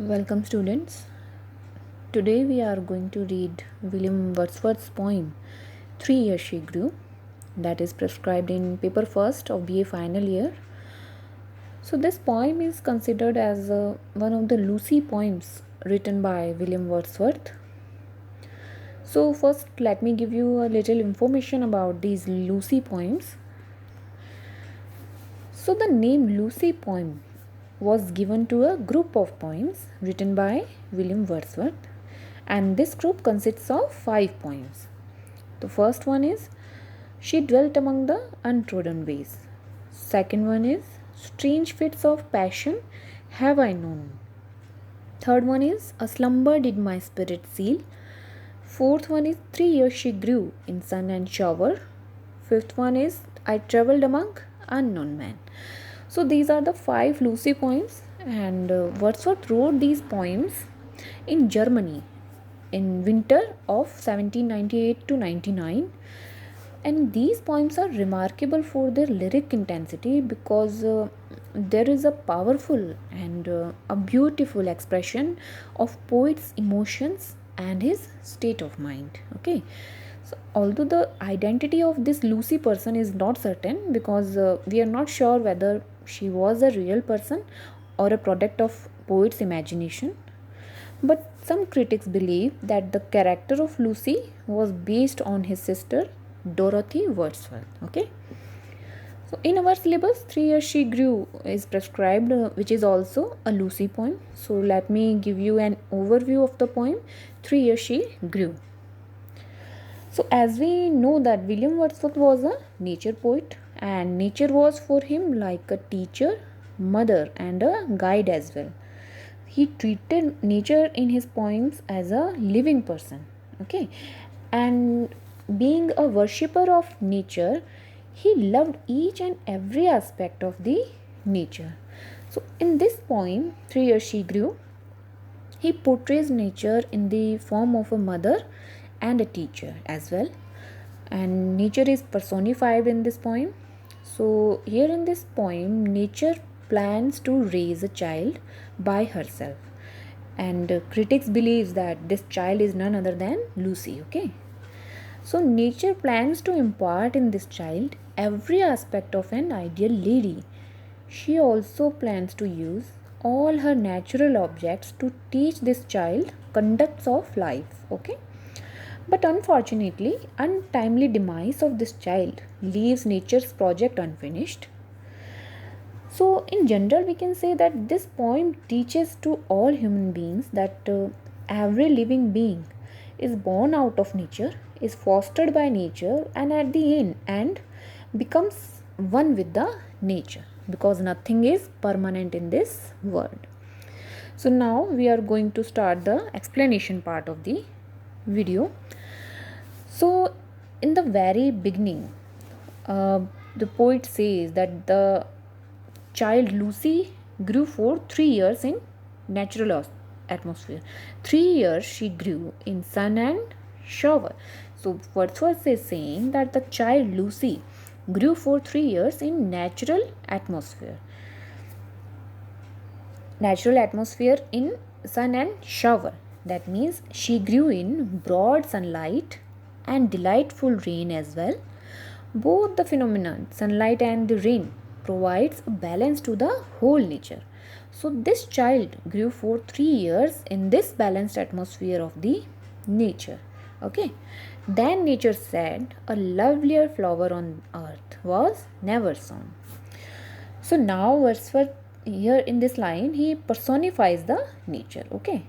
Welcome, students. Today we are going to read William Wordsworth's poem 3 Years She Grew, that is prescribed in paper first of BA final year. So, this poem is considered as one of the Lucy poems written by William Wordsworth. So, first, let me give you a little information about these Lucy poems. So, the name Lucy poem was given to a group of poems written by William Wordsworth, and this group consists of 5 poems. The first one is She Dwelt Among the Untrodden Ways. Second one is Strange Fits of Passion Have I Known. Third one is A Slumber Did My Spirit Seal. Fourth one is 3 Years She Grew in Sun and Shower. Fifth one is I Travelled Among Unknown Men. So these are the 5 Lucy poems, and Wordsworth wrote these poems in Germany in winter of 1798 to 99, and these poems are remarkable for their lyric intensity because there is a powerful and a beautiful expression of poet's emotions and his state of mind. Okay, so although the identity of this Lucy person is not certain because we are not sure whether she was a real person or a product of poet's imagination, but some critics believe that the character of Lucy was based on his sister Dorothy Wordsworth. Okay, so in our syllabus 3 Years She Grew is prescribed, which is also a Lucy poem. So let me give you an overview of the poem 3 Years She Grew. So as we know that William Wordsworth was a nature poet, and nature was for him like a teacher, mother and a guide as well. He treated nature in his poems as a living person. Okay, and being a worshipper of nature, he loved each and every aspect of the nature. So in this poem 3 Years She Grew, he portrays nature in the form of a mother and a teacher as well, and nature is personified in this poem. So here in this poem, nature plans to raise a child by herself, and critics believe that this child is none other than Lucy. Okay, so nature plans to impart in this child every aspect of an ideal lady. She also plans to use all her natural objects to teach this child conducts of life. Okay, but unfortunately, untimely demise of this child leaves nature's project unfinished. So, in general, we can say that this poem teaches to all human beings that every living being is born out of nature, is fostered by nature, and at the end becomes one with the nature, because nothing is permanent in this world. So, now we are going to start the explanation part of the video. So, in the very beginning, the poet says that the child Lucy grew for 3 years in natural atmosphere. 3 years she grew in sun and shower. So, Wordsworth is saying that the child Lucy grew for 3 years in natural atmosphere. Natural atmosphere in sun and shower. That means she grew in broad sunlight and delightful rain as well. Both the phenomenon, sunlight and the rain, provides a balance to the whole nature. So this child grew for 3 years in this balanced atmosphere of the nature. Okay. Then nature said, a lovelier flower on earth was never sown. So now Wordsworth here in this line, he personifies the nature. Okay,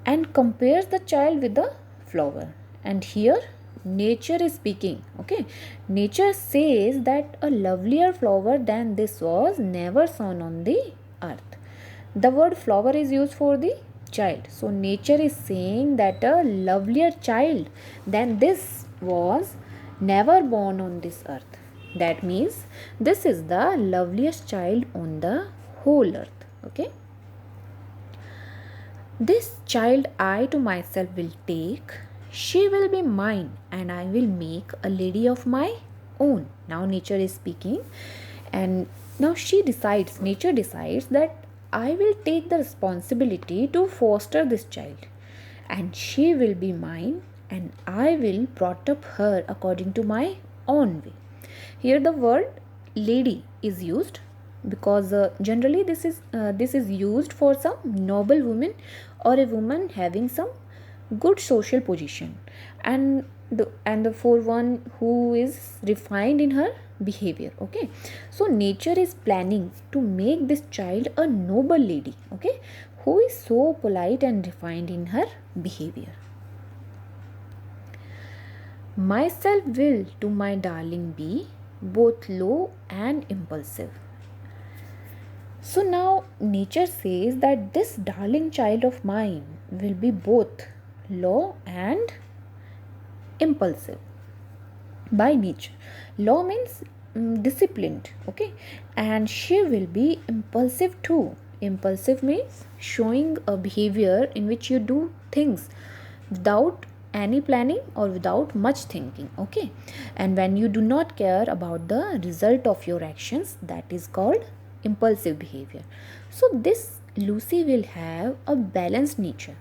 and compares the child with the flower, and here nature is speaking. Okay, nature says that a lovelier flower than this was never sown on the earth. The word flower is used for the child, so nature is saying that a lovelier child than this was never born on this earth. That means this is the loveliest child on the whole earth. Okay, this child I to myself will take, she will be mine, and I will make a lady of my own. Now nature is speaking, and now nature decides that I will take the responsibility to foster this child, and she will be mine, and I will brought up her according to my own way. Here the word lady is used because generally this is used for some noble woman or a woman having some good social position, and the for one who is refined in her behavior. Okay, so nature is planning to make this child a noble lady, okay, who is so polite and refined in her behavior. My self will to my darling be both low and impulsive. So now nature says that this darling child of mine will be both low and impulsive by nature. Law means disciplined, okay, and she will be impulsive too. Impulsive means showing a behavior in which you do things without any planning or without much thinking, okay, and when you do not care about the result of your actions, that is called impulsive behavior. So this Lucy will have a balanced nature.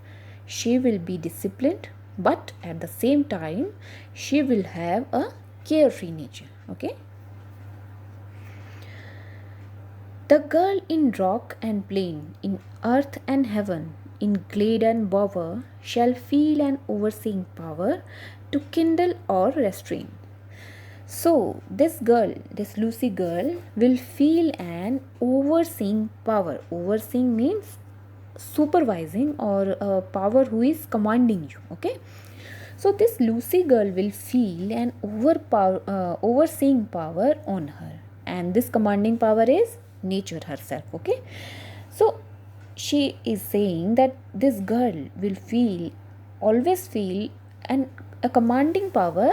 She will be disciplined, but at the same time she will have a carefree nature, okay. The girl in rock and plain, in earth and heaven, in glade and bower, shall feel an overseeing power to kindle or restrain. So, this girl, this Lucy girl, will feel an overseeing power. Overseeing means supervising or a power who is commanding you, okay. So, this Lucy girl will feel an overseeing power on her, and this commanding power is nature herself, okay. So she is saying that this girl will always feel a commanding power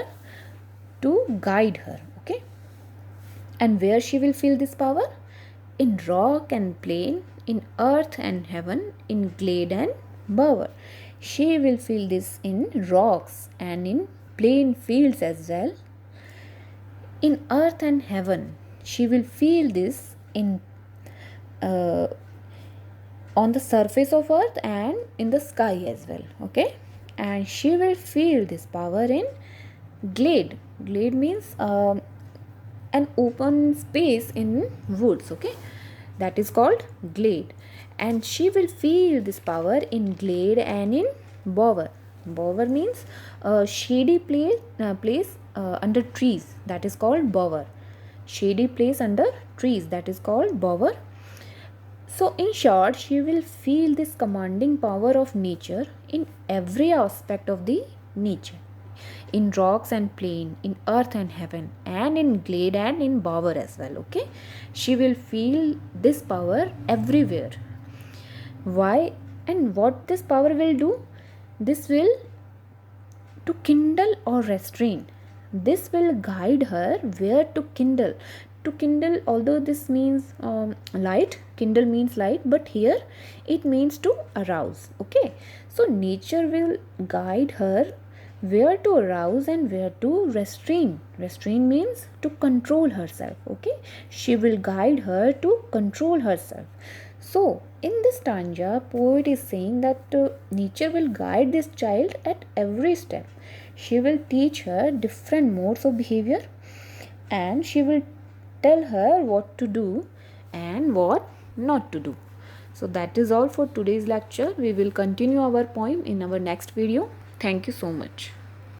to guide her, okay. And where she will feel this power? In rock and plain, in earth and heaven, in glade and bower. She will feel this in rocks and in plain fields as well. In earth and heaven, she will feel this in on the surface of earth and in the sky as well, okay. And she will feel this power in glade. Glade means an open space in woods, okay, that is called glade. And she will feel this power in glade and in bower. Bower means a shady place under trees, that is called bower. Shady place under trees, that is called bower. So in short, she will feel this commanding power of nature in every aspect of the nature, in rocks and plain, in earth and heaven, and in glade and in bower as well, okay. She will feel this power everywhere. Why and what this power will do? This will to kindle or restrain. This will guide her where to kindle. To kindle, although this means light, kindle means light, but here it means to arouse, okay. So nature will guide her where to arouse and where to restrain. Restrain means to control herself, okay. She will guide her to control herself. So in this stanza, poet is saying that nature will guide this child at every step. She will teach her different modes of behavior, and she will tell her what to do and what not to do. So that is all for today's lecture. We will continue our poem in our next video. Thank you so much.